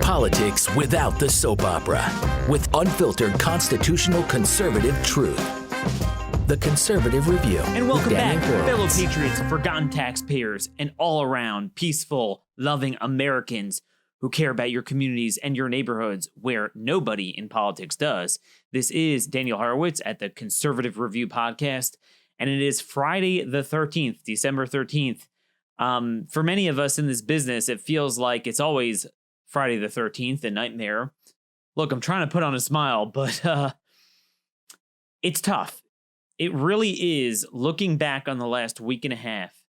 Politics without the soap opera, with unfiltered constitutional conservative truth. The Conservative Review. And welcome back, Daniel Horowitz. fellow patriots, forgotten taxpayers, and all-around peaceful, loving Americans who care about your communities and your neighborhoods where nobody in politics does. This is Daniel Horowitz at the Conservative Review podcast, and it is Friday the 13th, December 13th. For many of us in this business, it feels like it's always Friday the 13th, a nightmare. Look, I'm trying to put on a smile, but it's tough. It really is, looking back on the last week and a half,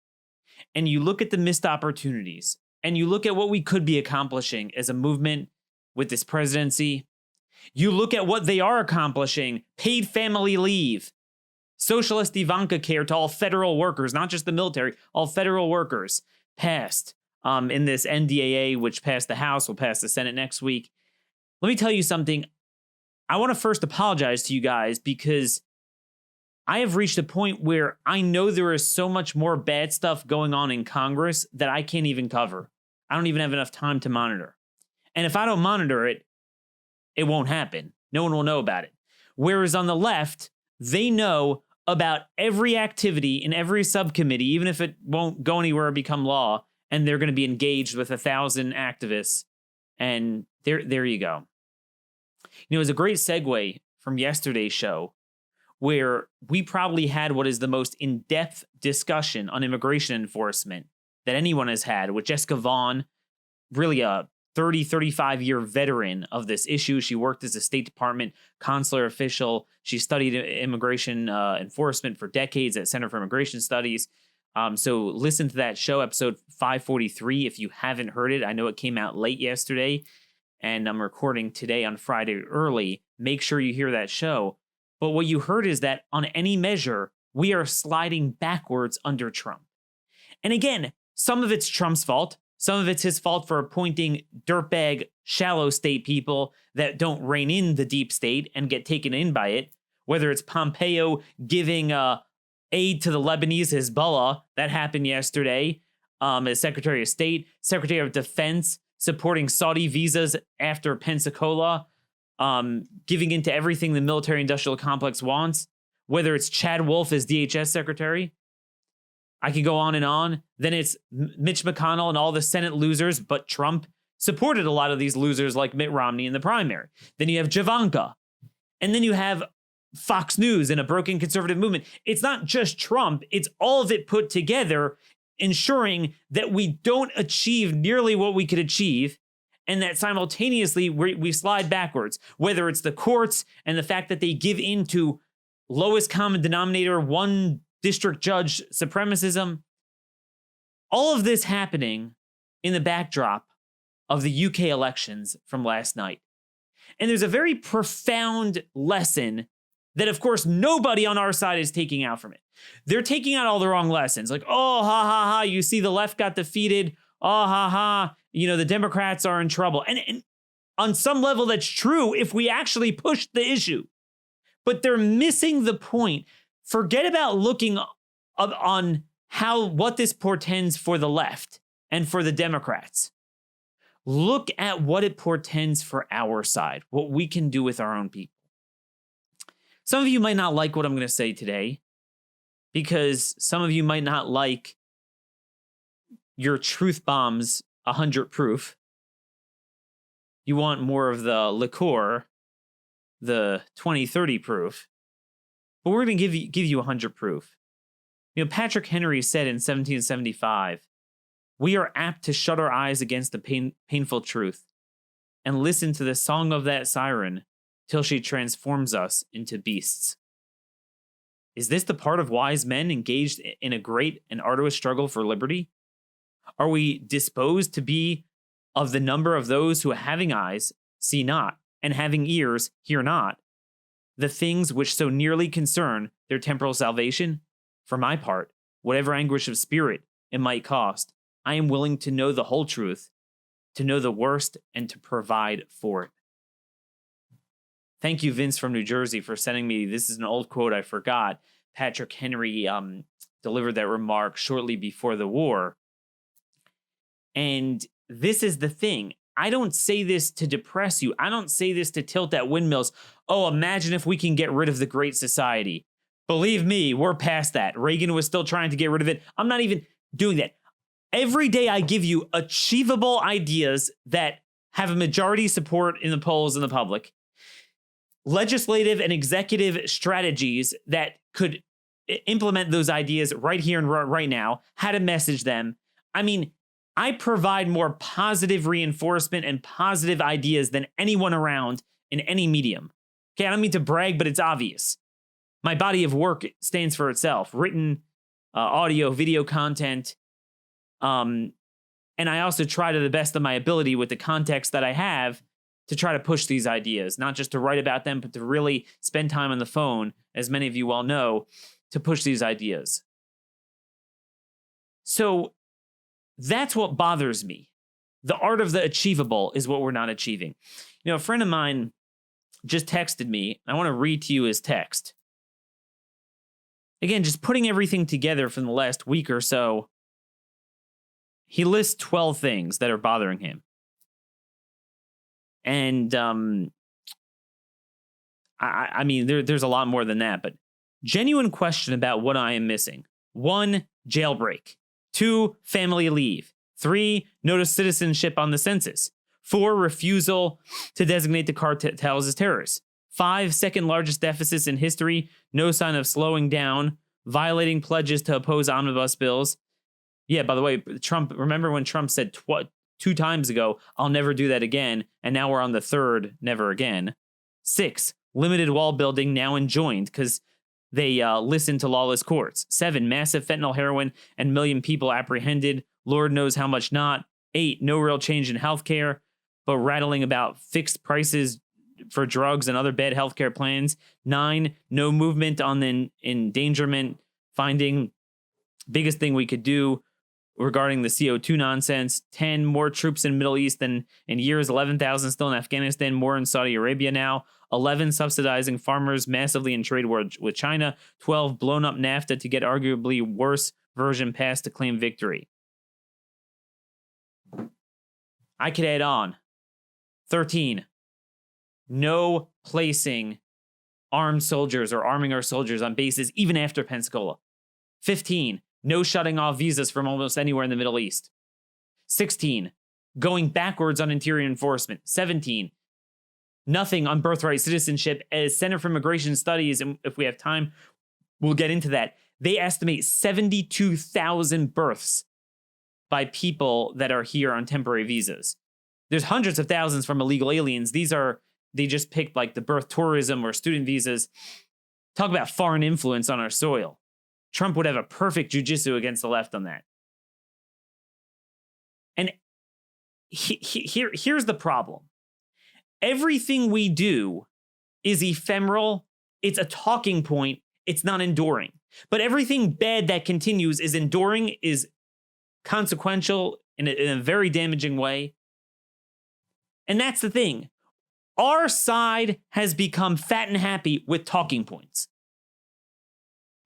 and you look at the missed opportunities, and you look at what we could be accomplishing as a movement with this presidency. You look at what they are accomplishing: paid family leave, socialist Ivanka care to all federal workers, not just the military, all federal workers, passed in this NDAA, which passed the House, will pass the Senate next week. Let me tell you something. I want to first apologize to you guys because I have reached a point where I know there is so much more bad stuff going on in Congress that I can't even cover. I don't even have enough time to monitor. And if I don't monitor it, it won't happen. No one will know about it. Whereas on the left, they know about every activity in every subcommittee, even if it won't go anywhere or become law, and they're going to be engaged with 1,000 activists. And there you go. You know, it was a great segue from yesterday's show, where we probably had what is the most in-depth discussion on immigration enforcement that anyone has had, with Jessica Vaughn, really a 35-year veteran of this issue. She worked as a State Department consular official. She studied immigration enforcement for decades at Center for Immigration Studies. So listen to that show, episode 543, if you haven't heard it. I know it came out late yesterday, and I'm recording today on Friday early. Make sure you hear that show. But what you heard is that on any measure, we are sliding backwards under Trump. And again, some of it's Trump's fault. Some of it's his fault for appointing dirtbag, shallow state people that don't rein in the deep state and get taken in by it. Whether it's Pompeo giving aid to the Lebanese Hezbollah, that happened yesterday, as Secretary of State, Secretary of Defense supporting Saudi visas after Pensacola, giving into everything the military-industrial complex wants, whether it's Chad Wolf as DHS Secretary. I could go on and on. Then it's Mitch McConnell and all the Senate losers, but Trump supported a lot of these losers like Mitt Romney in the primary. Then you have Javanka. And then you have Fox News and a broken conservative movement. It's not just Trump. It's all of it put together, ensuring that we don't achieve nearly what we could achieve, and that simultaneously we slide backwards, whether it's the courts and the fact that they give in to lowest common denominator, one district judge supremacism. All of this happening in the backdrop of the UK elections from last night. And there's a very profound lesson that, of course, nobody on our side is taking out from it. They're taking out all the wrong lessons. Like, oh, ha, ha, ha, you see the left got defeated. Oh, ha, ha, you know, the Democrats are in trouble. And on some level, that's true if we actually push the issue. But they're missing the point. Forget about looking on what this portends for the left and for the Democrats. Look at what it portends for our side, what we can do with our own people. Some of you might not like what I'm going to say today, because some of you might not like your truth bombs 100 proof. You want more of the liqueur, the 20-30 proof. But we're going to give you 100 proof. You know, Patrick Henry said in 1775, "We are apt to shut our eyes against the painful truth and listen to the song of that siren till she transforms us into beasts." Is this the part of wise men engaged in a great and arduous struggle for liberty? Are we disposed to be of the number of those who, having eyes, see not, and having ears, hear not, the things which so nearly concern their temporal salvation? For my part, whatever anguish of spirit it might cost, I am willing to know the whole truth, to know the worst, and to provide for it. Thank you, Vince from New Jersey, for sending me. This is an old quote I forgot. Patrick Henry delivered that remark shortly before the war. And this is the thing. I don't say this to depress you. I don't say this to tilt at windmills. Oh, imagine if we can get rid of the Great Society. Believe me, we're past that. Reagan was still trying to get rid of it. I'm not even doing that. Every day I give you achievable ideas that have a majority support in the polls and the public. Legislative and executive strategies that could implement those ideas right here and right now, how to message them. I mean, I provide more positive reinforcement and positive ideas than anyone around in any medium. Okay, I don't mean to brag, but it's obvious. My body of work stands for itself. Written, audio, video content. And I also try to the best of my ability with the context that I have to try to push these ideas, not just to write about them, but to really spend time on the phone, as many of you well know, to push these ideas. So that's what bothers me. The art of the achievable is what we're not achieving. You know, a friend of mine just texted me. I want to read to you his text. Again, just putting everything together from the last week or so, he lists 12 things that are bothering him. And I mean, there's a lot more than that, but genuine question about what I am missing. 1, jailbreak. 2, family leave. 3, notice citizenship on the census. 4, refusal to designate the cartels as terrorists. 5, second largest deficits in history. No sign of slowing down. Violating pledges to oppose omnibus bills. Yeah, by the way, Trump, remember when Trump said 2 times ago, I'll never do that again. And now we're on the 3rd, never again. 6, limited wall building now enjoined because they listen to lawless courts. 7, massive fentanyl, heroin, and million people apprehended. Lord knows how much not. 8, no real change in healthcare, but rattling about fixed prices for drugs and other bad healthcare plans. 9, no movement on the endangerment finding. Biggest thing we could do regarding the CO2 nonsense. 10, more troops in Middle East than in years. 11,000 still in Afghanistan, more in Saudi Arabia now. 11, subsidizing farmers massively in trade war with China. 12, blown up NAFTA to get arguably worse version passed to claim victory. I could add on. 13, no placing armed soldiers or arming our soldiers on bases even after Pensacola. 15, no shutting off visas from almost anywhere in the Middle East. 16, going backwards on interior enforcement. 17, nothing on birthright citizenship. As Center for Immigration Studies, and if we have time, we'll get into that, they estimate 72,000 births by people that are here on temporary visas. There's hundreds of thousands from illegal aliens. They just picked like the birth tourism or student visas. Talk about foreign influence on our soil. Trump would have a perfect jujitsu against the left on that. And here's the problem. Everything we do is ephemeral. It's a talking point. It's not enduring. But everything bad that continues is enduring, is consequential in a very damaging way. And that's the thing. Our side has become fat and happy with talking points.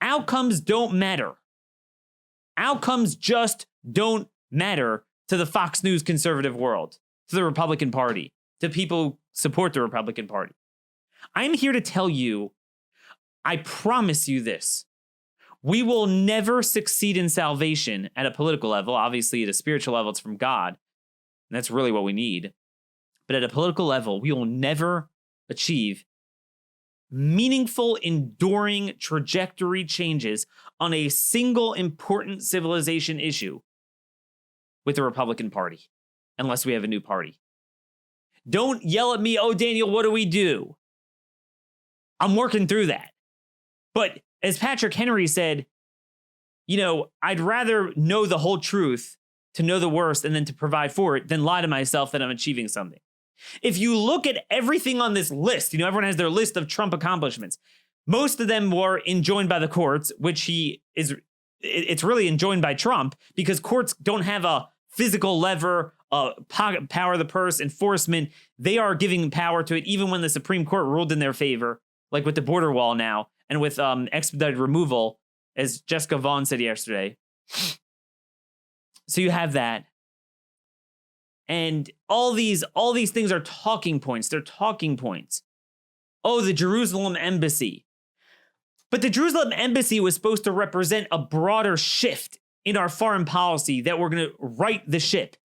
Outcomes don't matter. Outcomes just don't matter to the Fox News conservative world, to the Republican Party, to people who support the Republican Party. I'm here to tell you, I promise you this. We will never succeed in salvation at a political level. Obviously, at a spiritual level, it's from God. And that's really what we need. But at a political level, we will never achieve meaningful, enduring trajectory changes on a single important civilization issue with the Republican Party, unless we have a new party. Don't yell at me, oh, Daniel, what do we do? I'm working through that. But as Patrick Henry said, you know, I'd rather know the whole truth to know the worst and then to provide for it than lie to myself that I'm achieving something. If you look at everything on this list, you know, everyone has their list of Trump accomplishments. Most of them were enjoined by the courts, which it's really enjoined by Trump because courts don't have a physical lever, power of the purse, enforcement. They are giving power to it even when the Supreme Court ruled in their favor, like with the border wall now and with expedited removal, as Jessica Vaughn said yesterday. So you have that. And all these things are talking points. They're talking points. Oh, the Jerusalem embassy. But the Jerusalem embassy was supposed to represent a broader shift in our foreign policy, that we're going to right the ship.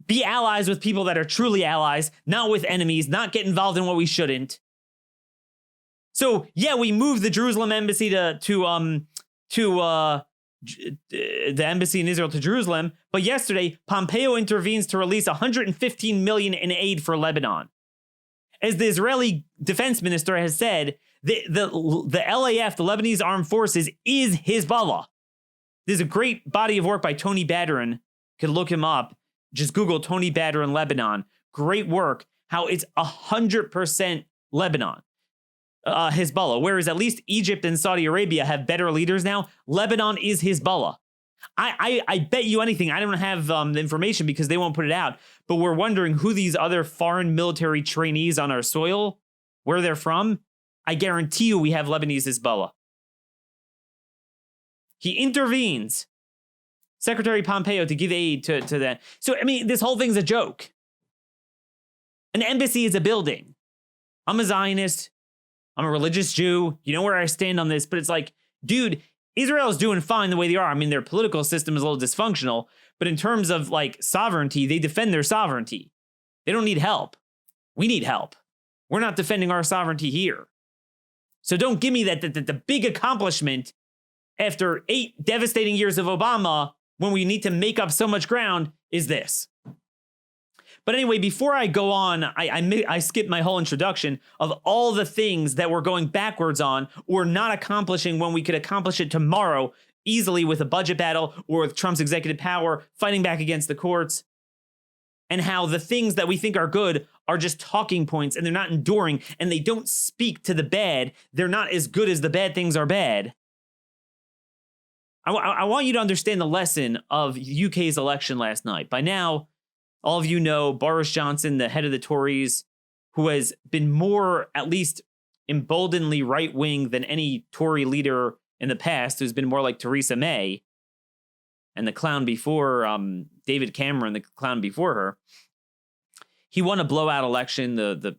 Be allies with people that are truly allies, not with enemies, not get involved in what we shouldn't. So, yeah, we moved the Jerusalem embassy to the embassy in Israel to Jerusalem, but yesterday Pompeo intervenes to release $115 million in aid for Lebanon. As the Israeli defense minister has said, the LAF, the Lebanese Armed Forces, is Hezbollah. There's a great body of work by Tony Badron. You can look him up. Just Google Tony Badron Lebanon. Great work. How it's 100% Lebanon. Hezbollah, whereas at least Egypt and Saudi Arabia have better leaders now. Lebanon is Hezbollah. I bet you anything. I don't have the information because they won't put it out. But we're wondering who these other foreign military trainees on our soil, where they're from. I guarantee you we have Lebanese Hezbollah. He intervenes, Secretary Pompeo, to give aid to that. So, I mean, this whole thing's a joke. An embassy is a building. I'm a Zionist. I'm a religious Jew. You know where I stand on this, but it's like, dude, Israel's doing fine the way they are. I mean, their political system is a little dysfunctional, but in terms of like sovereignty, they defend their sovereignty. They don't need help. We need help. We're not defending our sovereignty here. So don't give me that the big accomplishment after 8 devastating years of Obama, when we need to make up so much ground, is this. But anyway, before I go on, I skipped my whole introduction of all the things that we're going backwards on or not accomplishing when we could accomplish it tomorrow easily with a budget battle or with Trump's executive power, fighting back against the courts, and how the things that we think are good are just talking points and they're not enduring and they don't speak to the bad. They're not as good as the bad things are bad. I want you to understand the lesson of UK's election last night. By now, all of you know Boris Johnson, the head of the Tories, who has been more, at least emboldenedly right-wing than any Tory leader in the past, who's been more like Theresa May and the clown before, David Cameron, the clown before her. He won a blowout election, the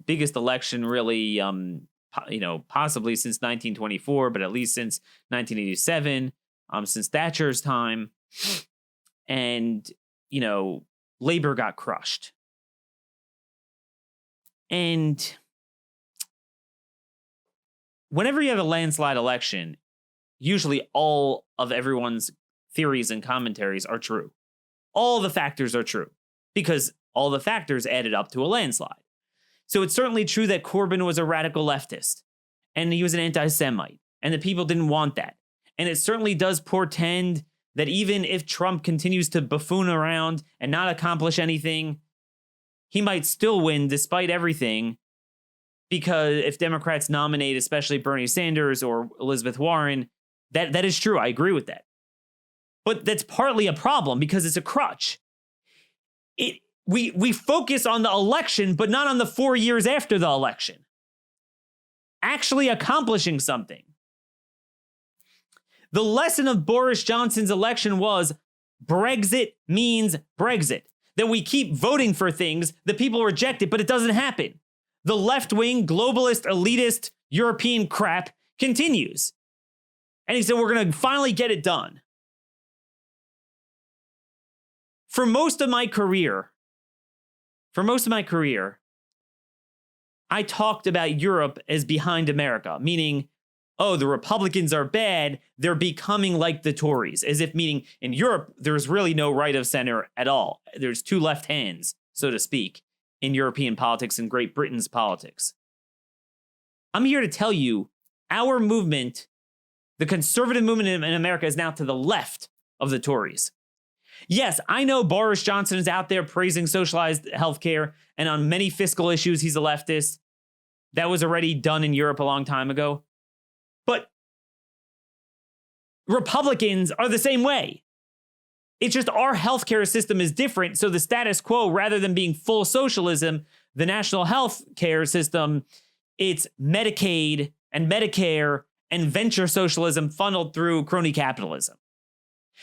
biggest election really, possibly since 1924, but at least since 1987, since Thatcher's time. And, Labor got crushed. And whenever you have a landslide election, usually all of everyone's theories and commentaries are true. All the factors are true because all the factors added up to a landslide. So it's certainly true that Corbyn was a radical leftist and he was an anti-Semite and the people didn't want that. And it certainly does portend that even if Trump continues to buffoon around and not accomplish anything, he might still win despite everything, because if Democrats nominate, especially Bernie Sanders or Elizabeth Warren, that is true. I agree with that. But that's partly a problem because it's a crutch. We focus on the election, but not on the 4 years after the election. Actually accomplishing something. The lesson of Boris Johnson's election was Brexit means Brexit. That we keep voting for things that people reject it, but it doesn't happen. The left-wing, globalist, elitist, European crap continues. And he said, we're going to finally get it done. For most of my career, I talked about Europe as behind America, meaning, oh, the Republicans are bad, they're becoming like the Tories, as if meaning in Europe, there's really no right of center at all. There's two left hands, so to speak, in European politics and Great Britain's politics. I'm here to tell you, our movement, the conservative movement in America, is now to the left of the Tories. Yes, I know Boris Johnson is out there praising socialized healthcare, and on many fiscal issues, he's a leftist. That was already done in Europe a long time ago. But Republicans are the same way. It's just our healthcare system is different. So the status quo, rather than being full socialism, the national health care system, it's Medicaid and Medicare and venture socialism funneled through crony capitalism.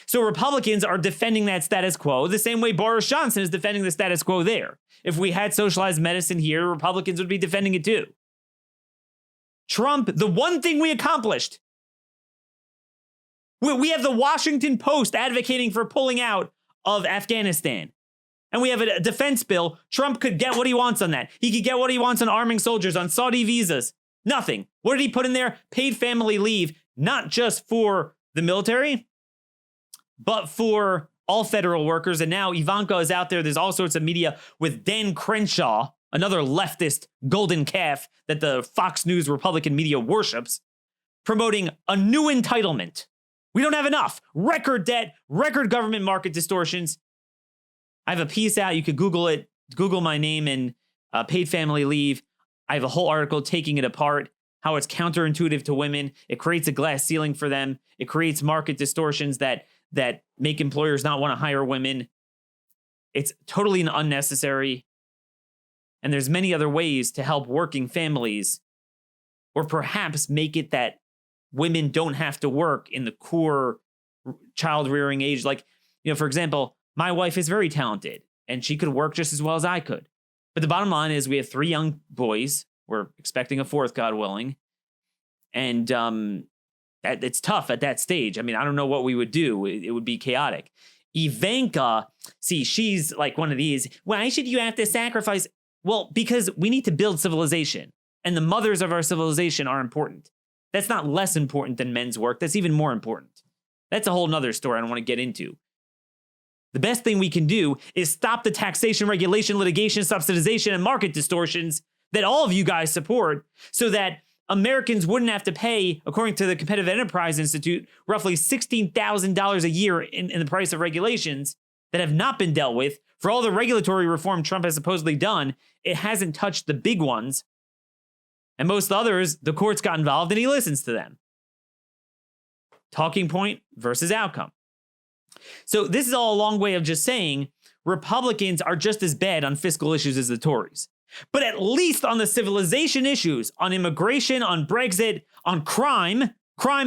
So Republicans are defending that status quo the same way Boris Johnson is defending the status quo there. If we had socialized medicine here, Republicans would be defending it too. Trump, the one thing we accomplished, we have the Washington Post advocating for pulling out of Afghanistan. And we have a defense bill. Trump could get what he wants on that. He could get what he wants on arming soldiers, on Saudi visas. Nothing. What did he put in there? Paid family leave, not just for the military, but for all federal workers. And now Ivanka is out there. There's all sorts of media with Dan Crenshaw, another leftist golden calf that the Fox News Republican media worships, promoting a new entitlement. We don't have enough. Record debt, record government market distortions. I have a piece out. You could Google it. Google my name and paid family leave. I have a whole article taking it apart, how it's counterintuitive to women. It creates a glass ceiling for them. It creates market distortions that make employers not want to hire women. It's totally unnecessary. And there's many other ways to help working families, or perhaps make it that women don't have to work in the core child rearing age. Like, for example, my wife is very talented and she could work just as well as I could. But the bottom line is we have 3 young boys. We're expecting a 4th, God willing. And it's tough at that stage. I mean, I don't know what we would do. It would be chaotic. Ivanka, see, she's like one of these. Why should you have to sacrifice? Well, because we need to build civilization. And the mothers of our civilization are important. That's not less important than men's work. That's even more important. That's a whole nother story I don't want to get into. The best thing we can do is stop the taxation, regulation, litigation, subsidization, and market distortions that all of you guys support so that Americans wouldn't have to pay, according to the Competitive Enterprise Institute, roughly $16,000 a year in the price of regulations that have not been dealt with. For all the regulatory reform Trump has supposedly done, it hasn't touched the big ones. And most others, the courts got involved and he listens to them. Talking point versus outcome. So this is all a long way of just saying Republicans are just as bad on fiscal issues as the Tories. But at least on the civilization issues, on immigration, on Brexit, on crime,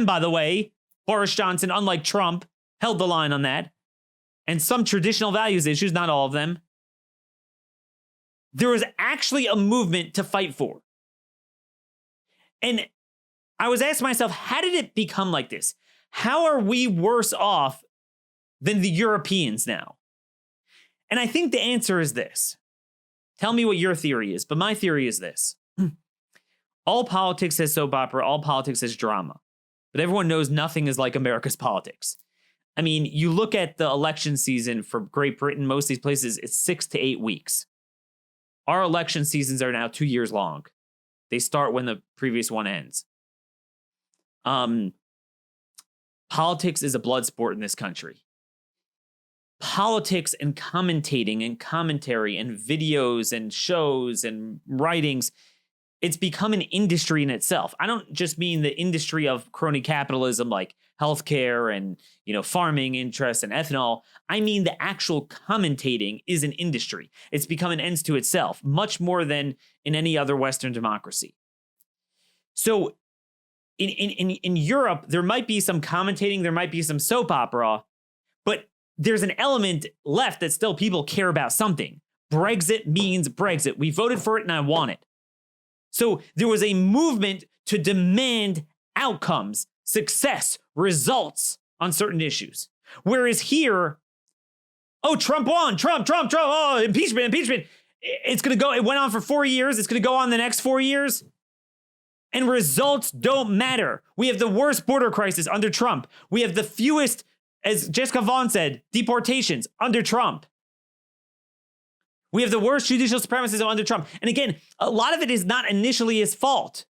by the way, Boris Johnson, unlike Trump, held the line on that, and some traditional values issues, not all of them, there was actually a movement to fight for. And I was asking myself, how did it become like this? How are we worse off than the Europeans now? And I think the answer is this. Tell me what your theory is, but my theory is this. All politics has soap opera, all politics has drama. But everyone knows nothing is like America's politics. I mean, you look at the election season for Great Britain, most of these places, it's 6 to 8 weeks. Our election seasons are now 2 years long. They start when the previous one ends. Politics is a blood sport in this country. Politics and commentating and commentary and videos and shows and writings, it's become an industry in itself. I don't just mean the industry of crony capitalism like healthcare and, farming interests and ethanol. I mean the actual commentating is an industry. It's become an ends to itself, much more than in any other Western democracy. So in Europe, there might be some commentating, there might be some soap opera, but there's an element left that still people care about something. Brexit means Brexit. We voted for it and I want it. So there was a movement to demand outcomes, success, results on certain issues. Whereas here, Trump won, Trump, impeachment. It's going to go, it went on for 4 years. It's going to go on the next 4 years. And results don't matter. We have the worst border crisis under Trump. We have the fewest, as Jessica Vaughn said, deportations under Trump. We have the worst judicial supremacism under Trump. And again, a lot of it is not initially his fault.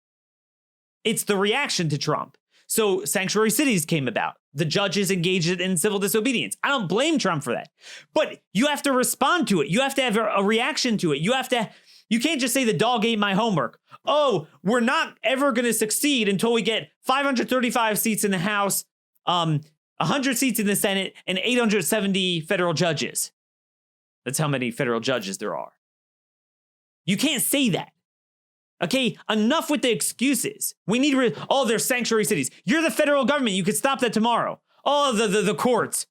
It's the reaction to Trump. So sanctuary cities came about. The judges engaged in civil disobedience. I don't blame Trump for that. But you have to respond to it. You have to have a reaction to it. You can't just say the dog ate my homework. We're not ever going to succeed until we get 535 seats in the House, 100 seats in the Senate, and 870 federal judges. That's how many federal judges there are. You can't say that. Okay, enough with the excuses. We need, there's sanctuary cities. You're the federal government. You could stop that tomorrow. Oh, the courts.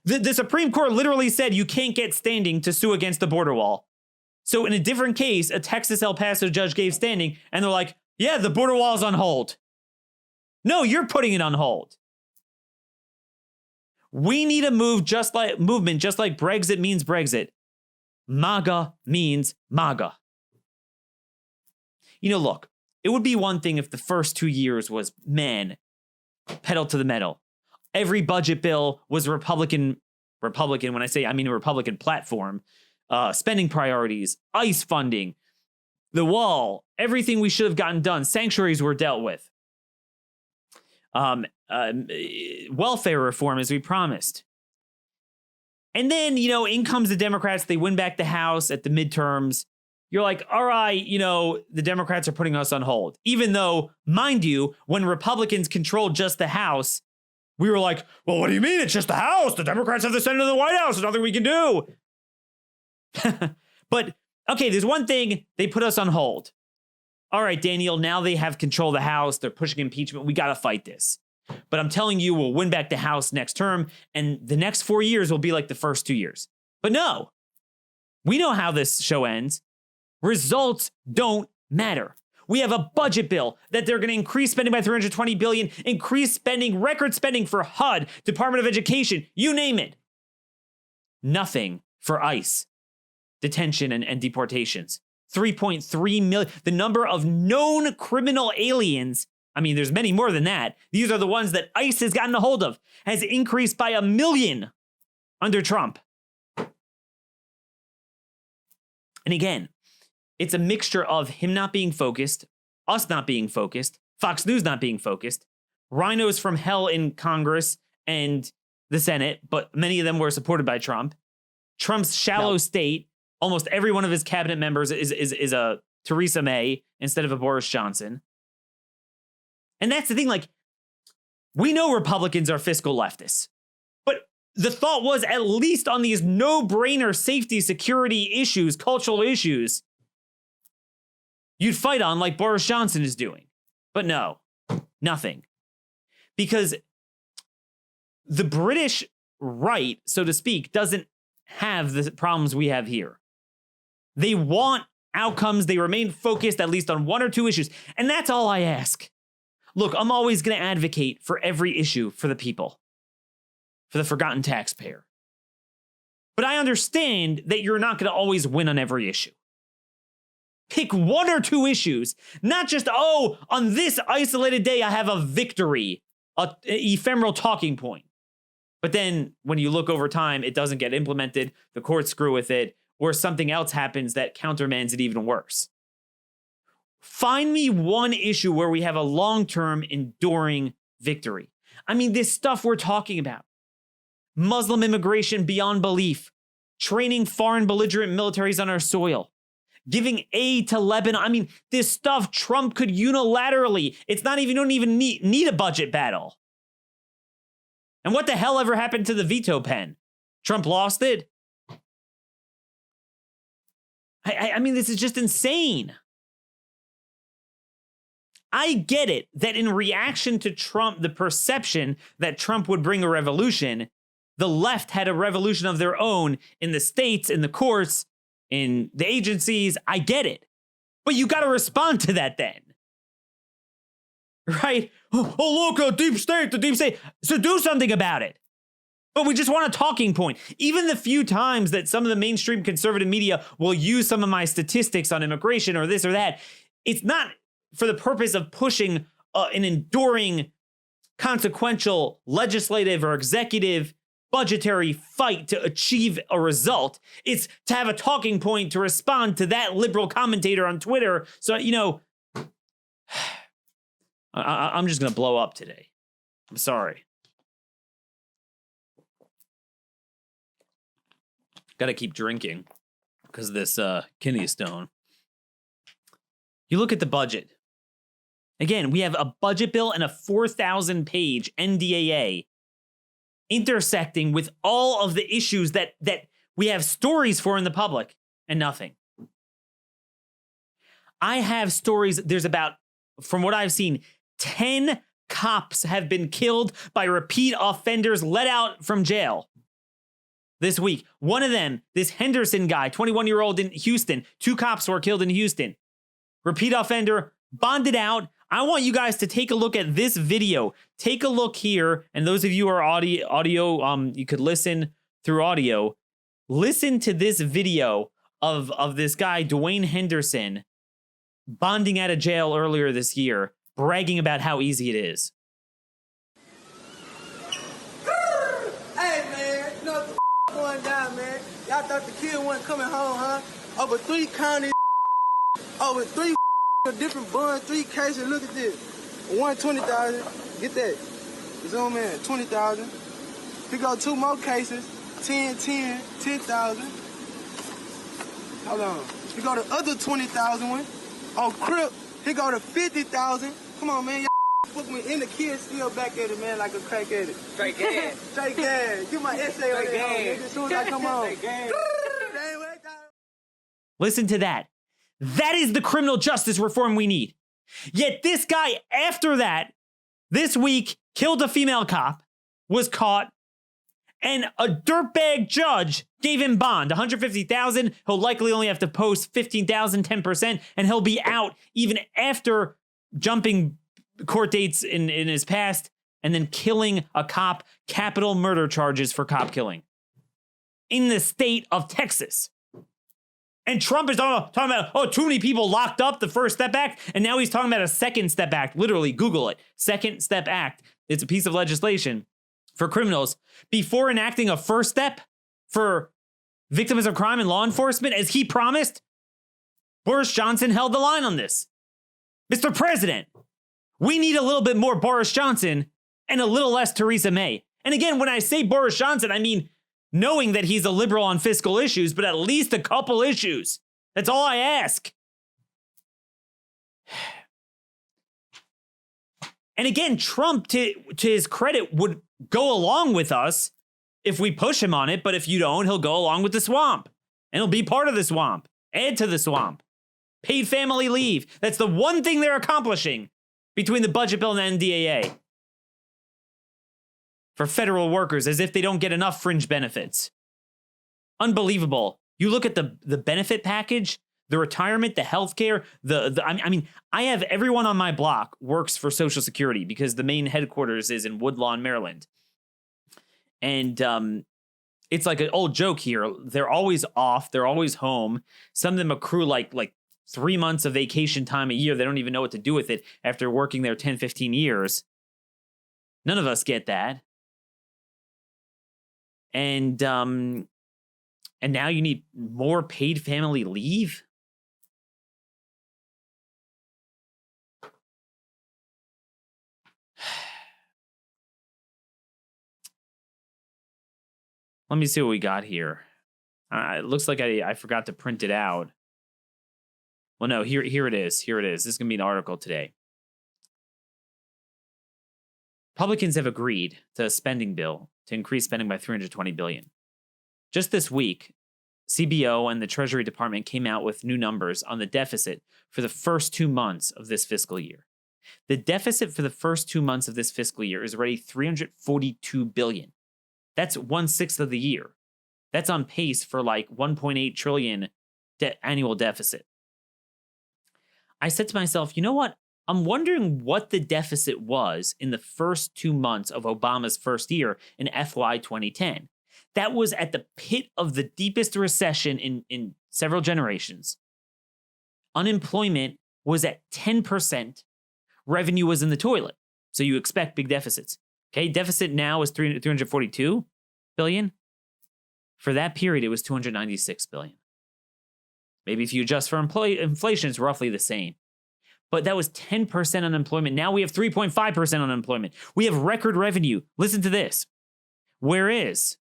The Supreme Court literally said you can't get standing to sue against the border wall. So in a different case, a Texas El Paso judge gave standing, and they're like, yeah, the border wall is on hold. No, you're putting it on hold. We need a movement just like Brexit means Brexit. MAGA means MAGA. Look, it would be one thing if the first 2 years was, man, pedal to the metal. Every budget bill was Republican, when I say I mean a Republican platform, spending priorities, ICE funding, the wall, everything we should have gotten done, sanctuaries were dealt with. Welfare reform, as we promised. And then, in comes the Democrats. They win back the House at the midterms. You're like, all right, the Democrats are putting us on hold. Even though, mind you, when Republicans controlled just the House, we were like, well, what do you mean? It's just the House. The Democrats have the Senate and the White House. There's nothing we can do. But, okay, there's one thing. They put us on hold. All right, Daniel, now they have control of the House. They're pushing impeachment. We got to fight this. But I'm telling you, we'll win back the House next term, and the next 4 years will be like the first 2 years. But no, we know how this show ends. Results don't matter. We have a budget bill that they're going to increase spending by $320 billion, increase spending, record spending for HUD, Department of Education, you name it. Nothing for ICE, detention and deportations. 3.3 million. The number of known criminal aliens, I mean, there's many more than that. These are the ones that ICE has gotten a hold of, has increased by 1 million under Trump. And again, it's a mixture of him not being focused, us not being focused, Fox News not being focused, rhinos from hell in Congress and the Senate, but many of them were supported by Trump. Trump's shallow state, almost every one of his cabinet members is a Theresa May instead of a Boris Johnson. And that's the thing, like, we know Republicans are fiscal leftists, but the thought was at least on these no-brainer safety, security issues, cultural issues, you'd fight on like Boris Johnson is doing. But no, nothing. Because the British right, so to speak, doesn't have the problems we have here. They want outcomes. They remain focused at least on one or two issues. And that's all I ask. Look, I'm always going to advocate for every issue for the people, for the forgotten taxpayer. But I understand that you're not going to always win on every issue. Pick one or two issues, not just, oh, on this isolated day, I have a victory, an ephemeral talking point. But then when you look over time, it doesn't get implemented, the courts screw with it, or something else happens that countermands it even worse. Find me one issue where we have a long-term enduring victory. I mean, this stuff we're talking about. Muslim immigration beyond belief, training foreign belligerent militaries on our soil, giving aid to Lebanon. I mean, this stuff Trump could unilaterally. It's not even, you don't even need a budget battle. And what the hell ever happened to the veto pen? Trump lost it? I mean, this is just insane. I get it that in reaction to Trump, the perception that Trump would bring a revolution, the left had a revolution of their own in the states, in the courts, in the agencies. I get it. But you got to respond to that then. Right? Oh, look, the deep state. So do something about it. But we just want a talking point. Even the few times that some of the mainstream conservative media will use some of my statistics on immigration or this or that, it's not for the purpose of pushing an enduring, consequential legislative or executive budgetary fight to achieve a result. It's to have a talking point to respond to that liberal commentator on Twitter. So, I'm just going to blow up today. I'm sorry. Got to keep drinking because of this kidney stone. You look at the budget. Again, we have a budget bill and a 4,000-page NDAA intersecting with all of the issues that we have stories for in the public and nothing. I have stories. There's about, from what I've seen, 10 cops have been killed by repeat offenders let out from jail this week. One of them, this Henderson guy, 21-year-old in Houston. 2 cops were killed in Houston. Repeat offender, bonded out. I want you guys to take a look at this video. Take a look here. And those of you who are audio, you could listen through audio. Listen to this video of this guy, Dwayne Henderson, bonding out of jail earlier this year, bragging about how easy it is. Hey, man, you know what the going down, man? Y'all thought the kid wasn't coming home, huh? Over 3 counties, over 3 different bonds, 3 cases. Look at this. 120,000. Get that. Zoom in. 20,000. He got 2 more cases. 10,000. Hold on. He got the other 20,000 one. On Crip, he got to 50,000. Come on, man. Y'all book me. And the kid still back at it, man, like a crack at it. Straight gas. Straight gas. Get my essay on that. As soon as I come on. Listen to that. That is the criminal justice reform we need. Yet this guy, after that, this week, killed a female cop, was caught, and a dirtbag judge gave him bond, $150,000. He'll likely only have to post $15,000, 10%, and he'll be out even after jumping court dates in his past and then killing a cop, capital murder charges for cop killing in the state of Texas. And Trump is talking about, too many people locked up, the First Step Act, and now he's talking about a Second Step Act. Literally, Google it. Second Step Act. It's a piece of legislation for criminals before enacting a first step for victims of crime and law enforcement, as he promised. Boris Johnson held the line on this. Mr. President, we need a little bit more Boris Johnson and a little less Theresa May. And again, when I say Boris Johnson, I mean knowing that he's a liberal on fiscal issues, but at least a couple issues. That's all I ask. And again, Trump, to his credit, would go along with us if we push him on it. But if you don't, he'll go along with the swamp. And he'll be part of the swamp. Add to the swamp. Paid family leave. That's the one thing they're accomplishing between the budget bill and the NDAA. For federal workers, as if they don't get enough fringe benefits. Unbelievable. You look at the benefit package, the retirement, the healthcare, I have everyone on my block works for Social Security because the main headquarters is in Woodlawn, Maryland. And it's like an old joke here. They're always off. They're always home. Some of them accrue like 3 months of vacation time a year. They don't even know what to do with it after working there 10, 15 years. None of us get that. And now you need more paid family leave? Let me see what we got here. It looks like I forgot to print it out. Well, no, here it is. Here it is. This is going to be an article today. Republicans have agreed to a spending bill to increase spending by $320 billion. Just this week, CBO and the Treasury Department came out with new numbers on the deficit for the first 2 months of this fiscal year. The deficit for the first 2 months of this fiscal year is already $342 billion. That's 1/6 of the year. That's on pace for like $1.8 trillion annual deficit. I said to myself, you know what? I'm wondering what the deficit was in the first 2 months of Obama's first year in FY 2010. That was at the pit of the deepest recession in several generations. Unemployment was at 10%. Revenue was in the toilet. So you expect big deficits. Okay, deficit now is $342 billion. For that period, it was $296 billion. Maybe if you adjust for inflation, it's roughly the same. But that was 10% unemployment. Now we have 3.5% unemployment. We have record revenue. Listen to this. Whereas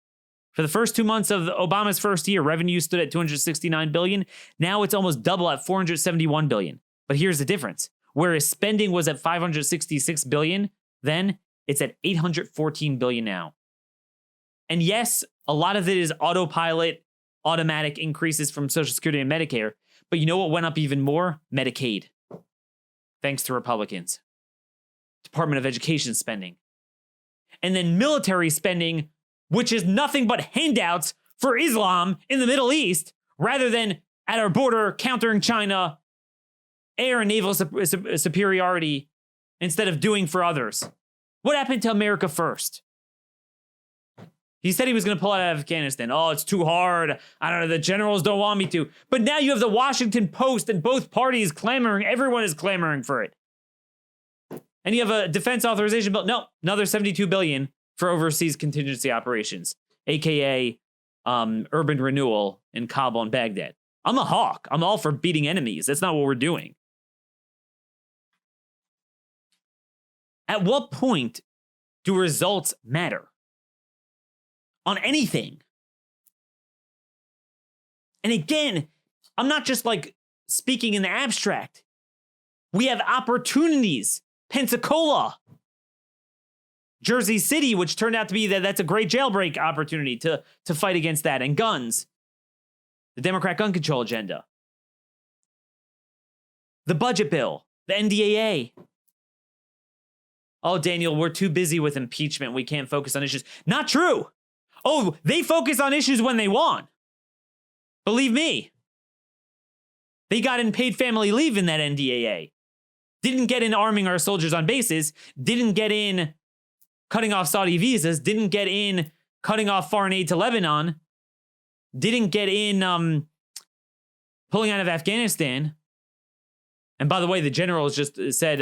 for the first 2 months of Obama's first year, revenue stood at $269 billion. Now it's almost double at $471 billion. But here's the difference. Whereas spending was at $566 billion, then it's at $814 billion now. And yes, a lot of it is autopilot, automatic increases from Social Security and Medicare. But you know what went up even more? Medicaid. Thanks to Republicans. Department of Education spending. And then military spending, which is nothing but handouts for Islam in the Middle East, rather than at our border countering China, air and naval superiority, instead of doing for others. What happened to America first? He said he was going to pull out of Afghanistan. Oh, it's too hard. I don't know. The generals don't want me to. But now you have the Washington Post and both parties clamoring. Everyone is clamoring for it. And you have a defense authorization bill. No, another $72 billion for overseas contingency operations, aka urban renewal in Kabul and Baghdad. I'm a hawk. I'm all for beating enemies. That's not what we're doing. At what point do results matter? On anything. And again, I'm not just like speaking in the abstract. We have opportunities. Pensacola, Jersey City, which turned out to be that's a great jailbreak opportunity to fight against that, and guns. The Democrat gun control agenda. The budget bill, the NDAA. Oh, Daniel, we're too busy with impeachment. We can't focus on issues. Not true. Oh, they focus on issues when they want. Believe me. They got in paid family leave in that NDAA. Didn't get in arming our soldiers on bases. Didn't get in cutting off Saudi visas. Didn't get in cutting off foreign aid to Lebanon. Didn't get in pulling out of Afghanistan. And by the way, the generals just said,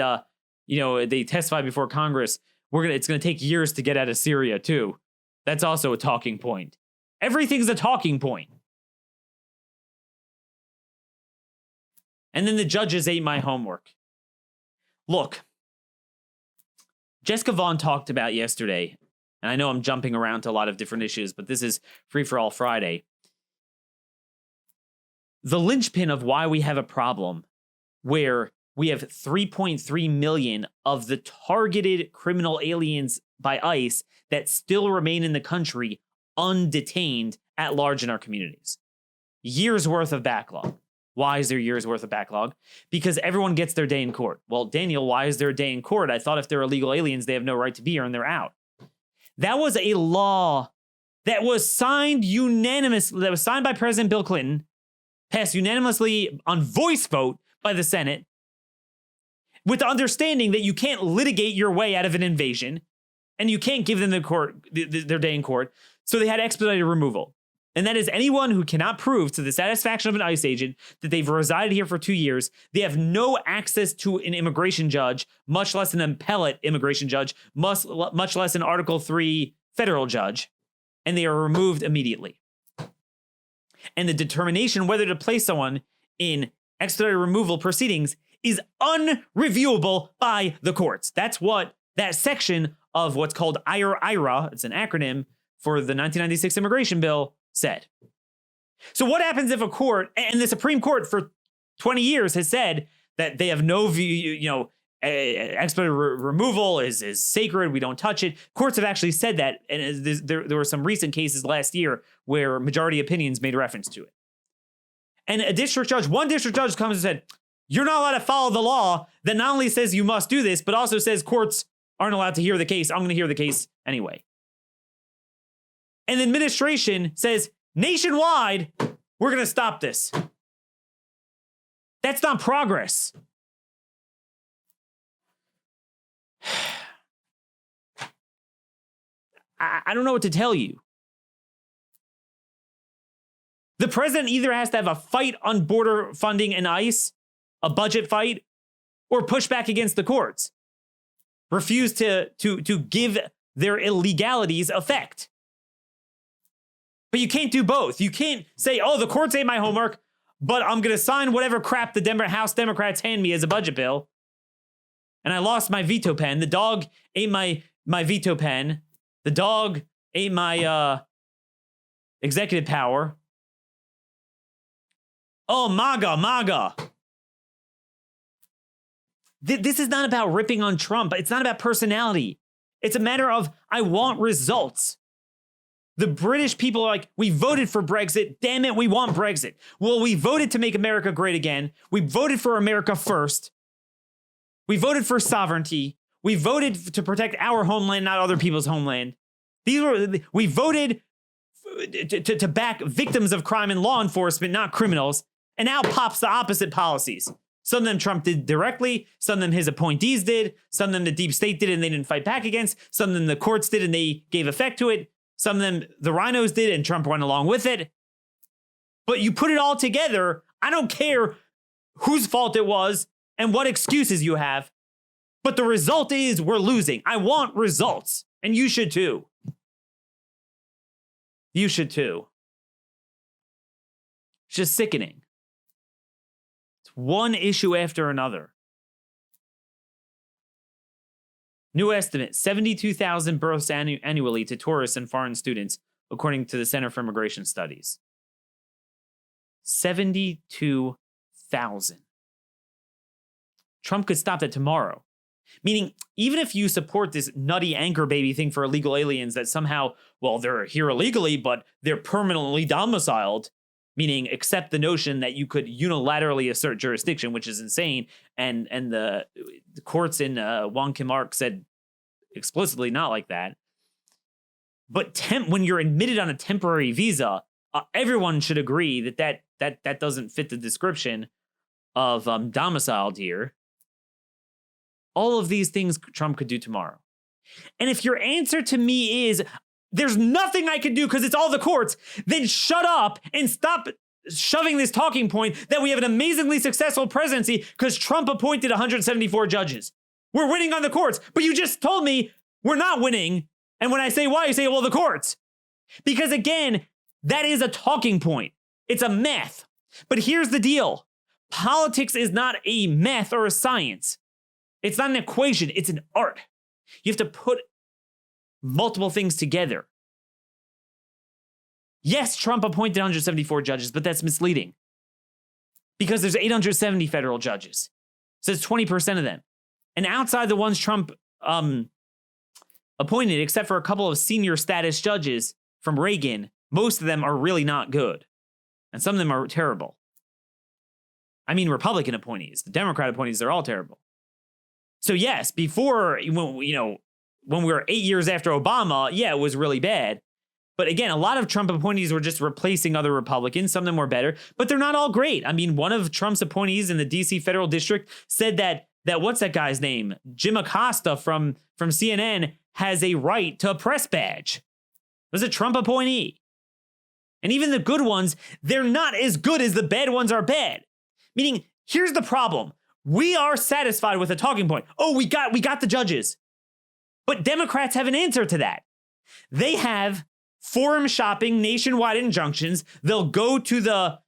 they testified before Congress. It's going to take years to get out of Syria too. That's also a talking point. Everything's a talking point. And then the judges ate my homework. Look, Jessica Vaughn talked about yesterday, and I know I'm jumping around to a lot of different issues, but this is Free for All Friday. The linchpin of why we have a problem where we have 3.3 million of the targeted criminal aliens by ICE that still remain in the country undetained at large in our communities. Years worth of backlog. Why is there years worth of backlog? Because everyone gets their day in court. Well, Daniel, why is there a day in court? I thought if they're illegal aliens, they have no right to be here and they're out. That was a law that was signed unanimously, that was signed by President Bill Clinton, passed unanimously on voice vote by the Senate, with the understanding that you can't litigate your way out of an invasion and you can't give them their day in court. So they had expedited removal. And that is anyone who cannot prove to the satisfaction of an ICE agent that they've resided here for 2 years, they have no access to an immigration judge, much less an appellate immigration judge, much less an Article 3 federal judge, and they are removed immediately. And the determination whether to place someone in expedited removal proceedings is unreviewable by the courts. That's what that section of what's called IRA, it's an acronym for the 1996 immigration bill, said. So what happens if a court, and the Supreme Court for 20 years has said that they have no view, expedited removal is sacred, we don't touch it. Courts have actually said that, and there were some recent cases last year where majority opinions made reference to it. And one district judge comes and said, you're not allowed to follow the law that not only says you must do this, but also says courts aren't allowed to hear the case. I'm going to hear the case anyway. And the administration says, nationwide, we're going to stop this. That's not progress. I don't know what to tell you. The president either has to have a fight on border funding and ICE, a budget fight, or push back against the courts. Refuse to give their illegalities effect. But you can't do both. You can't say, oh, the courts ate my homework, but I'm going to sign whatever crap the House Democrats hand me as a budget bill. And I lost my veto pen. The dog ate my veto pen. The dog ate my executive power. Oh, MAGA. This is not about ripping on Trump. It's not about personality. It's a matter of, I want results. The British people are like, we voted for Brexit. Damn it, we want Brexit. Well, we voted to make America great again. We voted for America first. We voted for sovereignty. We voted to protect our homeland, not other people's homeland. We voted to back victims of crime and law enforcement, not criminals. And now pops the opposite policies. Some of them Trump did directly. Some of them his appointees did. Some of them the deep state did and they didn't fight back against. Some of them the courts did and they gave effect to it. Some of them the rhinos did and Trump went along with it. But you put it all together, I don't care whose fault it was and what excuses you have. But the result is we're losing. I want results. And you should too. You should too. It's just sickening. One issue after another. New estimate, 72,000 births annually to tourists and foreign students, according to the Center for Immigration Studies. 72,000. Trump could stop that tomorrow. Meaning, even if you support this nutty anchor baby thing for illegal aliens that somehow, well, they're here illegally, but they're permanently domiciled, meaning accept the notion that you could unilaterally assert jurisdiction, which is insane. And the courts in Wong Kim Ark said explicitly not like that. But when you're admitted on a temporary visa, everyone should agree that doesn't fit the description of domiciled here. All of these things Trump could do tomorrow. And if your answer to me is, there's nothing I can do because it's all the courts, then shut up and stop shoving this talking point that we have an amazingly successful presidency because Trump appointed 174 judges. We're winning on the courts, but you just told me we're not winning. And when I say why, you say, well, the courts. Because again, that is a talking point. It's a math. But here's the deal. Politics is not a math or a science. It's not an equation. It's an art. You have to put multiple things together. Yes, Trump appointed 174 judges, but that's misleading. Because there's 870 federal judges. So it's 20% of them. And outside the ones Trump appointed, except for a couple of senior status judges from Reagan, most of them are really not good. And some of them are terrible. I mean, Republican appointees. The Democrat appointees, they're all terrible. So yes, before, when we were 8 years after Obama, yeah, it was really bad. But again, a lot of Trump appointees were just replacing other Republicans. Some of them were better, but they're not all great. I mean, one of Trump's appointees in the DC federal district said that what's that guy's name? Jim Acosta from CNN has a right to a press badge. It was a Trump appointee. And even the good ones, they're not as good as the bad ones are bad. Meaning, here's the problem. We are satisfied with a talking point. Oh, we got the judges. But Democrats have an answer to that. They have forum shopping nationwide injunctions. They'll go to the,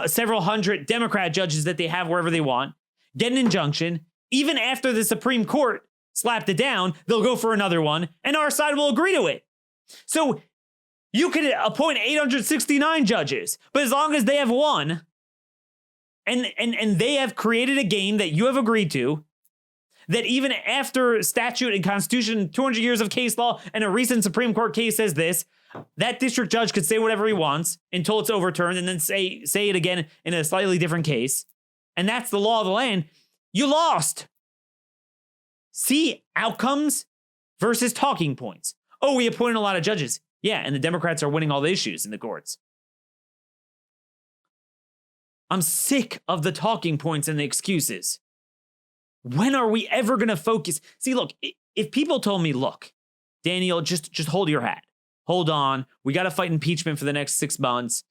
several hundred Democrat judges that they have wherever they want, get an injunction. Even after the Supreme Court slapped it down, they'll go for another one, and our side will agree to it. So you could appoint 869 judges, but as long as they have one, and they have created a game that you have agreed to, that even after statute and constitution, 200 years of case law, and a recent Supreme Court case says this, that district judge could say whatever he wants until it's overturned and then say it again in a slightly different case. And that's the law of the land. You lost. See outcomes versus talking points. Oh, we appointed a lot of judges. Yeah, and the Democrats are winning all the issues in the courts. I'm sick of the talking points and the excuses. When are we ever going to focus? See, look, if people told me, look, Daniel, just hold your hat. Hold on. We got to fight impeachment for the next 6 months.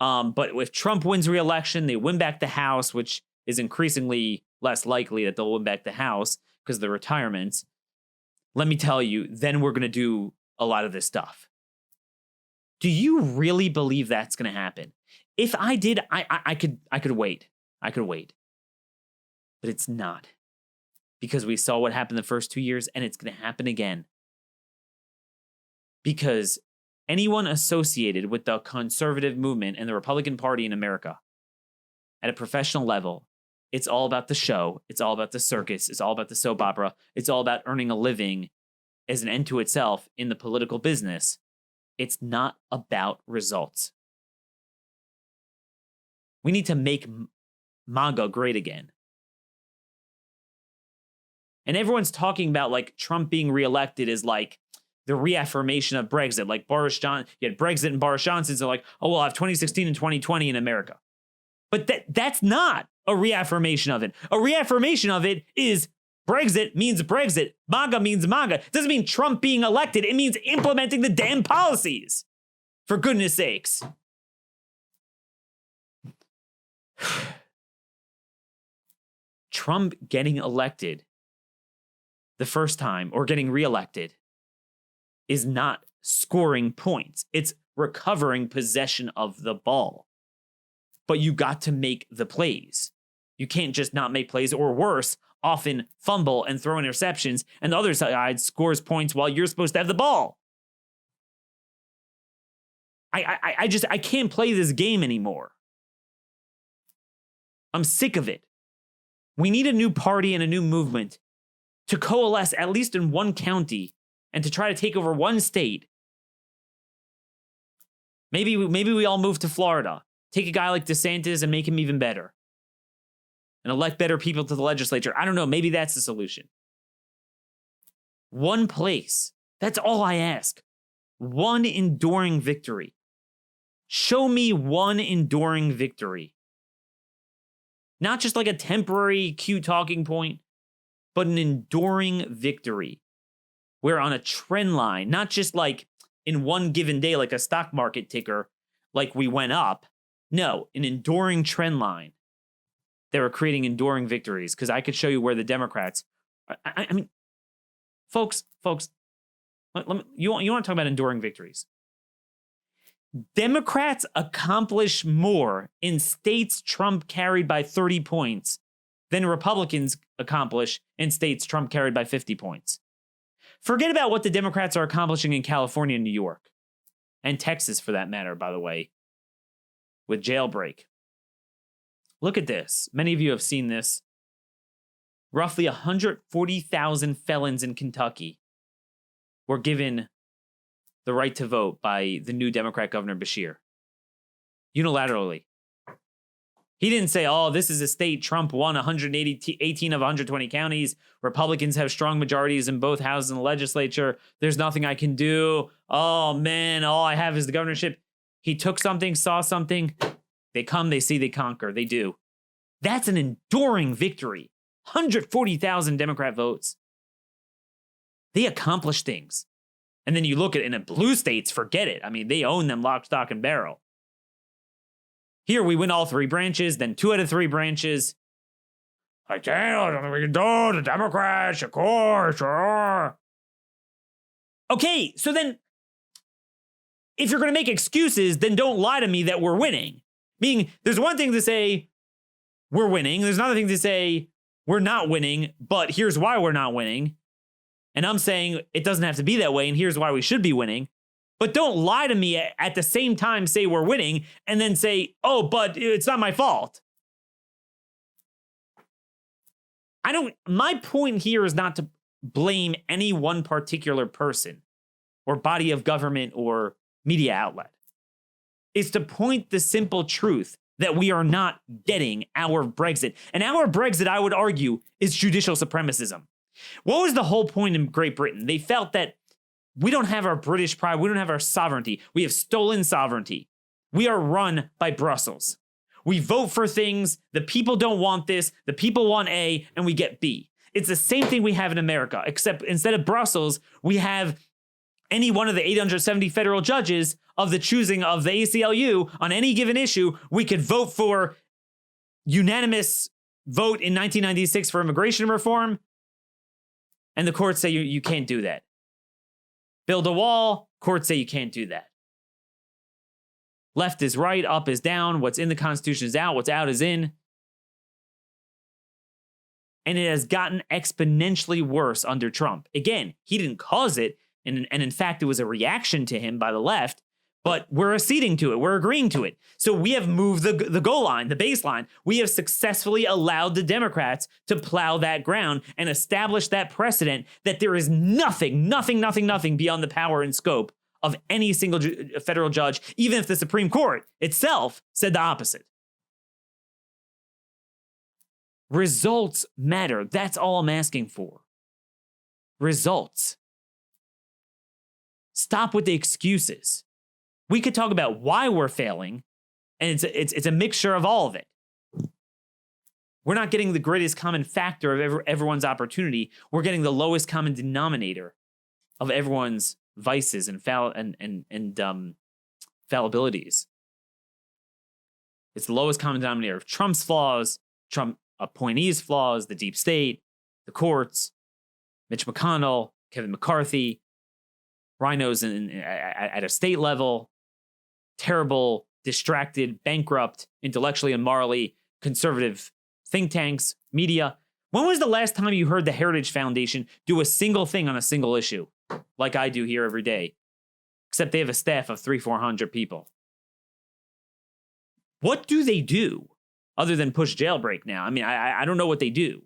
But if Trump wins re-election, they win back the House, which is increasingly less likely that they'll win back the House because of the retirements. Let me tell you, then we're going to do a lot of this stuff. Do you really believe that's going to happen? If I did, I could wait. I could wait. But it's not. Because we saw what happened the first 2 years, and it's going to happen again. Because anyone associated with the conservative movement and the Republican Party in America at a professional level, it's all about the show. It's all about the circus. It's all about the soap opera. It's all about earning a living as an end to itself in the political business. It's not about results. We need to make MAGA great again. And everyone's talking about like Trump being reelected is like the reaffirmation of Brexit. Like Boris Johnson, you had Brexit and Boris Johnson. So like, oh, we'll have 2016 and 2020 in America. But that's not a reaffirmation of it. A reaffirmation of it is Brexit means Brexit. MAGA means MAGA. It doesn't mean Trump being elected. It means implementing the damn policies. For goodness sakes. Trump getting elected the first time or getting reelected is not scoring points. It's recovering possession of the ball. But you got to make the plays. You can't just not make plays, or worse, often fumble and throw interceptions, and the other side scores points while you're supposed to have the ball. I can't play this game anymore. I'm sick of it. We need a new party and a new movement to coalesce at least in one county and to try to take over one state. Maybe we all move to Florida. Take a guy like DeSantis and make him even better. And elect better people to the legislature. I don't know. Maybe that's the solution. One place. That's all I ask. One enduring victory. Show me one enduring victory. Not just like a temporary cute talking point, but an enduring victory. We're on a trend line, not just like in one given day, like a stock market ticker, like we went up. No, an enduring trend line. They were creating enduring victories, because I could show you where the Democrats, I mean, folks, you want to talk about enduring victories. Democrats accomplish more in states Trump carried by 30 points than Republicans accomplish in states Trump carried by 50 points. Forget about what the Democrats are accomplishing in California and New York, and Texas for that matter, by the way, with jailbreak. Look at this. Many of you have seen this. Roughly 140,000 felons in Kentucky were given the right to vote by the new Democrat Governor Beshear. Unilaterally. He didn't say, oh, this is a state Trump won 18 of 120 counties. Republicans have strong majorities in both houses of the legislature. There's nothing I can do. Oh, man, all I have is the governorship. He took something, saw something. They come, they see, they conquer. They do. That's an enduring victory. 140,000 Democrat votes. They accomplish things. And then you look at it in the blue states, forget it. I mean, they own them lock, stock, and barrel. Here we win all three branches, then 2 out of 3 branches. I can't, we can do the Democrats, of course, sure. Okay, so then, if you're going to make excuses, then don't lie to me that we're winning. Meaning, there's one thing to say we're winning. There's another thing to say we're not winning, but here's why we're not winning. And I'm saying it doesn't have to be that way, and here's why we should be winning. But don't lie to me at the same time, say we're winning, and then say, oh, but it's not my fault. My point here is not to blame any one particular person or body of government or media outlet. It's to point the simple truth that we are not getting our Brexit. And our Brexit, I would argue, is judicial supremacism. What was the whole point in Great Britain? They felt that we don't have our British pride. We don't have our sovereignty. We have stolen sovereignty. We are run by Brussels. We vote for things. The people don't want this. The people want A, and we get B. It's the same thing we have in America, except instead of Brussels, we have any one of the 870 federal judges of the choosing of the ACLU on any given issue. We could vote for unanimous vote in 1996 for immigration reform. And the courts say you can't do that. Build a wall, courts say you can't do that. Left is right, up is down, what's in the Constitution is out, what's out is in. And it has gotten exponentially worse under Trump. Again, he didn't cause it, and in fact, it was a reaction to him by the left, but we're acceding to it, we're agreeing to it. So we have moved the goal line, the baseline. We have successfully allowed the Democrats to plow that ground and establish that precedent that there is nothing beyond the power and scope of any single federal judge, even if the Supreme Court itself said the opposite. Results matter. That's all I'm asking for. results. Stop with the excuses. We could talk about why we're failing, and it's a mixture of all of it. We're not getting the greatest common factor of everyone's opportunity. We're getting the lowest common denominator of everyone's vices and fallibilities. It's the lowest common denominator of Trump's flaws, Trump appointees' flaws, the deep state, the courts, Mitch McConnell, Kevin McCarthy, rhinos at a state level, terrible, distracted, bankrupt, intellectually and morally conservative think tanks, media. When was the last time you heard the Heritage Foundation do a single thing on a single issue, like I do here every day? Except they have a staff of 300-400 people. What do they do other than push jailbreak now? I mean, I don't know what they do.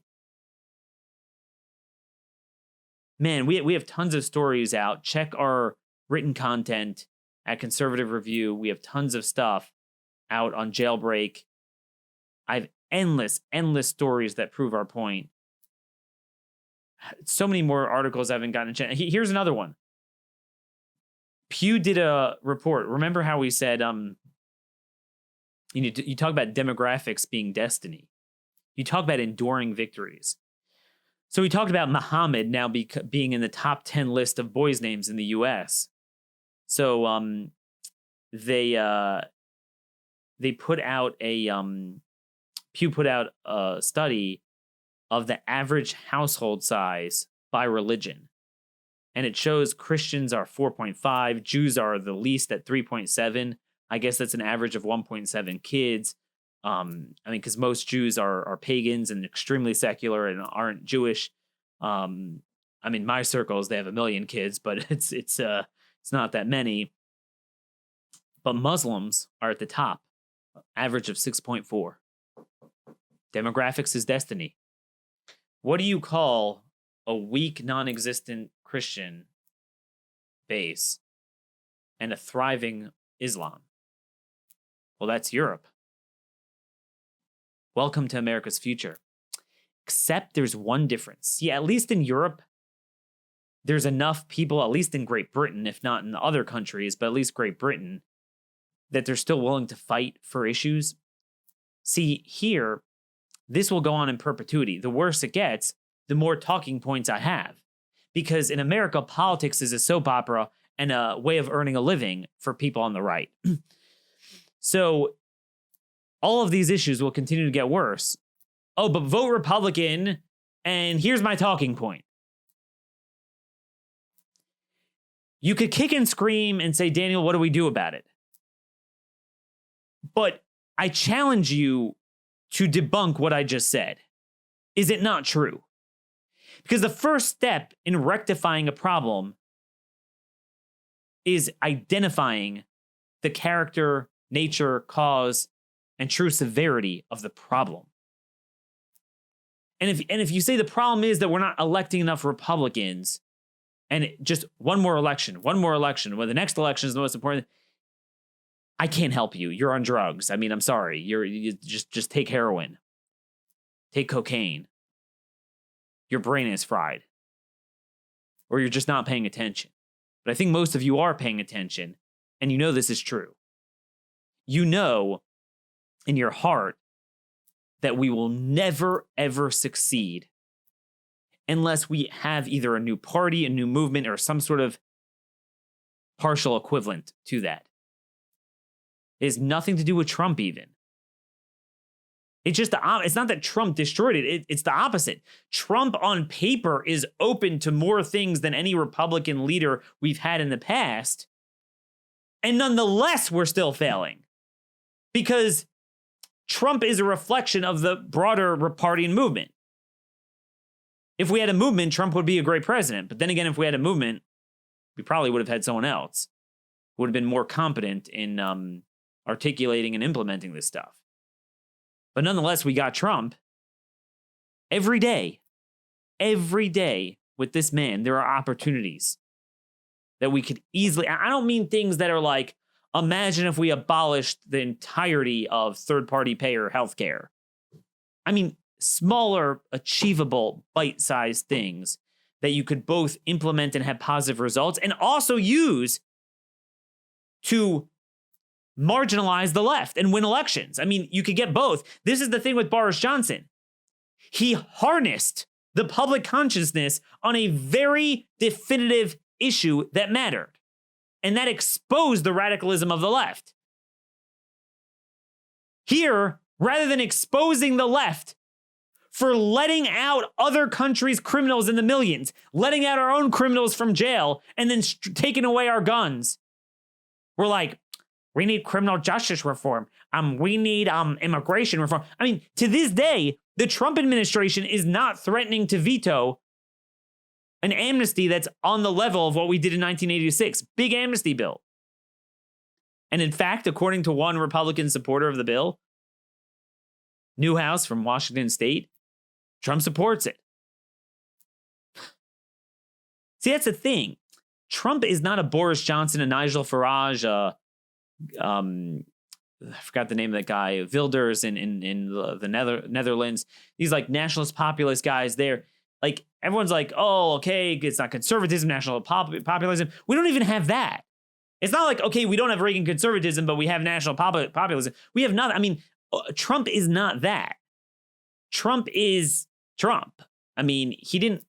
Man, we have tons of stories out. Check our written content at Conservative Review. We have tons of stuff out on jailbreak. I have endless stories that prove our point. So many more articles I haven't gotten a chance. Here's another one. Pew did a report. Remember how we said you talk about demographics being destiny. You talk about enduring victories. So we talked about Muhammad now being in the top 10 list of boys' names in the U.S. So they put out Pew put out a study of the average household size by religion. And it shows Christians are 4.5, Jews are the least at 3.7. I guess that's an average of 1.7 kids. Because most Jews are pagans and extremely secular and aren't Jewish. My circles, they have 1 million kids, but it's not that many. But Muslims are at the top, average of 6.4. Demographics is destiny. What do you call a weak, non-existent Christian base and a thriving Islam? Well, that's Europe. Welcome to America's future. Except there's one difference. Yeah, at least in Europe, there's enough people, at least in Great Britain, if not in other countries, but at least Great Britain, that they're still willing to fight for issues. See, here, this will go on in perpetuity. The worse it gets, the more talking points I have. Because in America, politics is a soap opera and a way of earning a living for people on the right. So all of these issues will continue to get worse. Oh, but vote Republican, and here's my talking point. You could kick and scream and say, Daniel, what do we do about it? But I challenge you to debunk what I just said. Is it not true? Because the first step in rectifying a problem is identifying the character, nature, cause, and true severity of the problem. And if you say the problem is that we're not electing enough Republicans, and just one more election, well, the next election is the most important, I can't help you. You're on drugs. I mean, I'm sorry. You just take heroin. Take cocaine. Your brain is fried. Or you're just not paying attention. But I think most of you are paying attention, and you know this is true. You know in your heart that we will never, ever succeed unless we have either a new party, a new movement, or some sort of partial equivalent to that. It has nothing to do with Trump even. It's just it's not that Trump destroyed it. It's the opposite. Trump on paper is open to more things than any Republican leader we've had in the past. And nonetheless, we're still failing. Because Trump is a reflection of the broader party and movement. If we had a movement, Trump would be a great president. But then again, if we had a movement, we probably would have had someone else who would have been more competent in articulating and implementing this stuff. But nonetheless, we got Trump. Every day with this man, there are opportunities that we could easily, I don't mean things that are like, imagine if we abolished the entirety of third-party payer healthcare. I mean, smaller, achievable, bite-sized things that you could both implement and have positive results and also use to marginalize the left and win elections. I mean, you could get both. This is the thing with Boris Johnson. He harnessed the public consciousness on a very definitive issue that mattered, and that exposed the radicalism of the left. Here, rather than exposing the left for letting out other countries' criminals in the millions, letting out our own criminals from jail, and then taking away our guns, we're like, we need criminal justice reform. We need immigration reform. I mean, to this day, the Trump administration is not threatening to veto an amnesty that's on the level of what we did in 1986. Big amnesty bill. And in fact, according to one Republican supporter of the bill, Newhouse from Washington State, Trump supports it. See, that's the thing. Trump is not a Boris Johnson, a Nigel Farage, I forgot the name of that guy, Wilders in the Netherlands. These like nationalist populist guys there. Like everyone's like, oh, okay, it's not conservatism, national populism. We don't even have that. It's not like, okay, we don't have Reagan conservatism, but we have national populism. We have nothing. I mean, Trump is not that. Trump is Trump. I mean, he didn't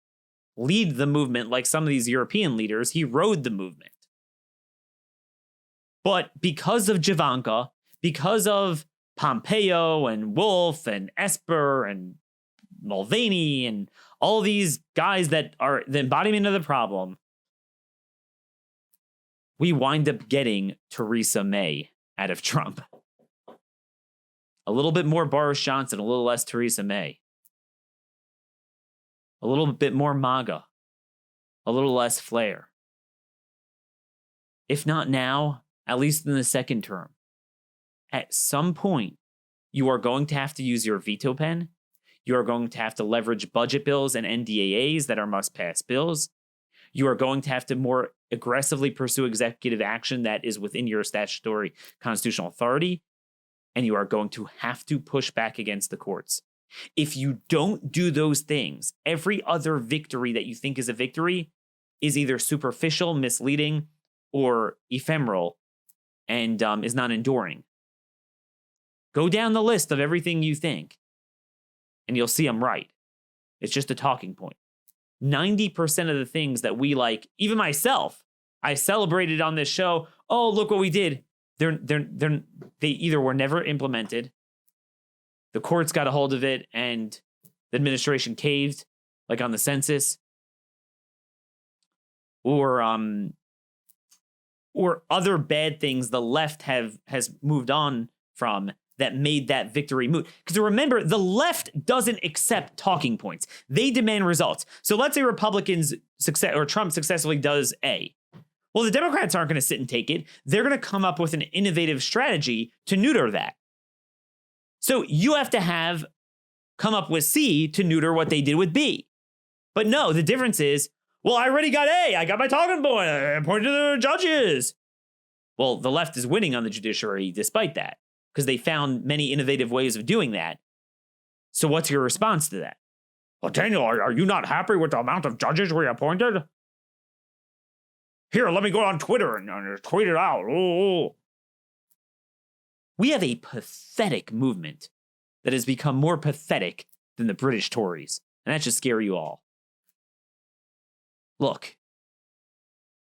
lead the movement like some of these European leaders. He rode the movement. But because of Javanka, because of Pompeo and Wolf and Esper and Mulvaney and all these guys that are the embodiment of the problem, we wind up getting Theresa May out of Trump. A little bit more Boris Johnson, a little less Theresa May. A little bit more MAGA, a little less flair. If not now, at least in the second term. At some point, you are going to have to use your veto pen. You are going to have to leverage budget bills and NDAAs that are must-pass bills. You are going to have to more aggressively pursue executive action that is within your statutory constitutional authority. And you are going to have to push back against the courts. If you don't do those things, every other victory that you think is a victory is either superficial, misleading, or ephemeral, and is not enduring. Go down the list of everything you think, and you'll see I'm right. It's just a talking point. 90% of the things that we like, even myself, I celebrated on this show. Oh, look what we did. They either were never implemented, the courts got a hold of it, and the administration caved, like on the census, or other bad things the left has moved on from that made that victory moot. Because remember, the left doesn't accept talking points. They demand results. So let's say Republicans Trump successfully does A. Well, the Democrats aren't going to sit and take it. They're going to come up with an innovative strategy to neuter that. So you have to come up with C to neuter what they did with B. But no, the difference is, well, I already got A. I got my talking point. I appointed the judges. Well, the left is winning on the judiciary despite that, because they found many innovative ways of doing that. So what's your response to that? Well, Daniel, are you not happy with the amount of judges we appointed? Here, let me go on Twitter and tweet it out. Oh. We have a pathetic movement that has become more pathetic than the British Tories, and that should scare you all. Look,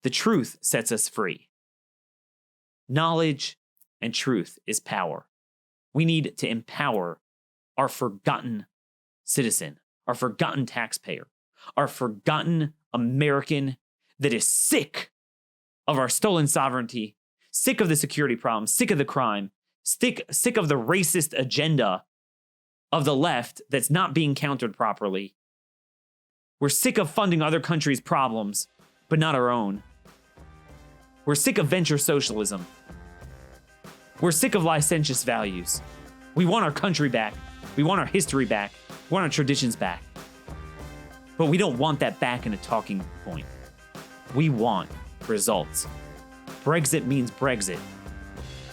the truth sets us free. Knowledge and truth is power. We need to empower our forgotten citizen, our forgotten taxpayer, our forgotten American that is sick of our stolen sovereignty, sick of the security problem, sick of the crime, sick of the racist agenda of the left that's not being countered properly. We're sick of funding other countries' problems, but not our own. We're sick of venture socialism. We're sick of licentious values. We want our country back. We want our history back. We want our traditions back. But we don't want that back in a talking point. We want results. Brexit means Brexit.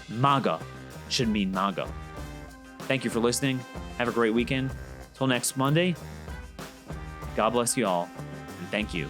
MAGA should mean MAGA. Thank you for listening. Have a great weekend. Till next Monday, God bless you all, and Thank you.